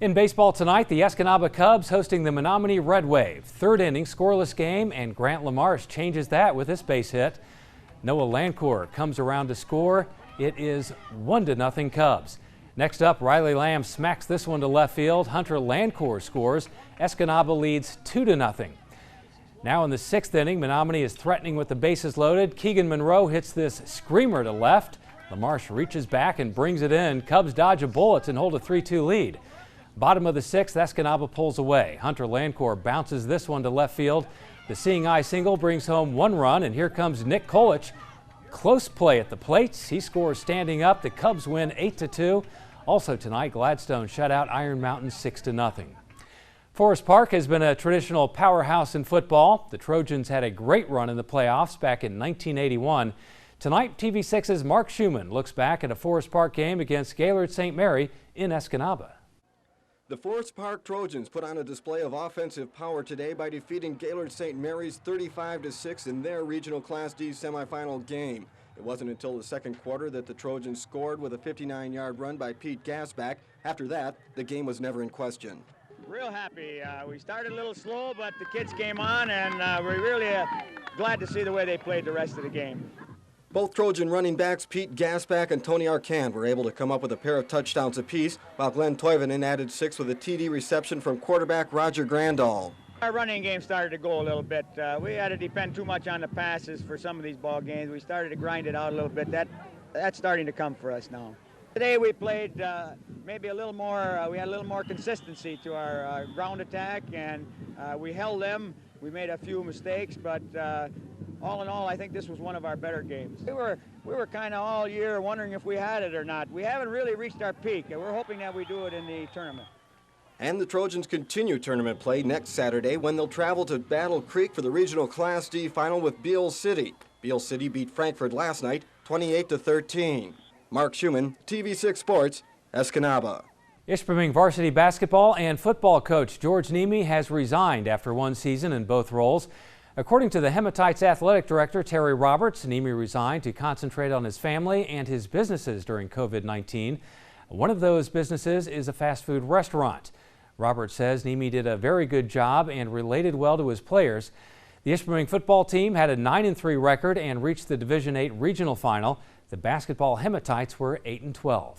In baseball tonight, the Escanaba Cubs hosting the Menominee Red Wave. Third inning, scoreless game, and Grant LaMarche changes that with this base hit. Noah Lancourt comes around to score. It is 1-0 Cubs. Next up, Riley Lamb smacks this one to left field. Hunter Lancourt scores. Escanaba leads 2-0. Now in the sixth inning, Menominee is threatening with the bases loaded. Keegan Monroe hits this screamer to left. LaMarche reaches back and brings it in. Cubs dodge a bullet and hold a 3-2 lead. Bottom of the sixth, Escanaba pulls away. Hunter Lancourt bounces this one to left field. The seeing eye single brings home 1 run, and here comes Nick Kolich. Close play at the plate. He scores standing up. The Cubs win 8-2. Also tonight, Gladstone shut out Iron Mountain 6-0. Forest Park has been a traditional powerhouse in football. The Trojans had a great run in the playoffs back in 1981. Tonight, TV6's Mark Schumann looks back at a Forest Park game against Gaylord St. Mary in Escanaba. The Forest Park Trojans put on a display of offensive power today by defeating Gaylord St. Mary's 35-6 in their Regional Class D semifinal game. It wasn't until the second quarter that the Trojans scored with a 59-yard run by Pete Gasback. After that, the game was never in question. Real happy. We started a little slow, but the kids came on, and we're really glad to see the way they played the rest of the game. Both Trojan running backs, Pete Gasback and Tony Arcand, were able to come up with a pair of touchdowns apiece, while Glenn Toivonen added 6 with a TD reception from quarterback Roger Grandal. Our running game started to go a little bit. We had to depend too much on the passes for some of these ball games. We started to grind it out a little bit. That's starting to come for us now. Today we played maybe a little more, we had a little more consistency to our ground attack, and we held them. We made a few mistakes, but all in all, I think this was one of our better games. We were kind of all year wondering if we had it or not. We haven't really reached our peak, and we're hoping that we do it in the tournament. And the Trojans continue tournament play next Saturday when they'll travel to Battle Creek for the Regional Class D final with Beale City. Beale City beat Frankfort last night 28-13. Mark Schumann, TV6 Sports, Escanaba. Ishpeming varsity basketball and football coach George Nemi has resigned after 1 season in both roles. According to the Hematites athletic director Terry Roberts, Nemi resigned to concentrate on his family and his businesses during COVID-19. One of those businesses is a fast food restaurant. Roberts says Nemi did a very good job and related well to his players. The Ishpeming football team had a 9-3 record and reached the Division 8 regional final. The basketball Hematites were 8-12.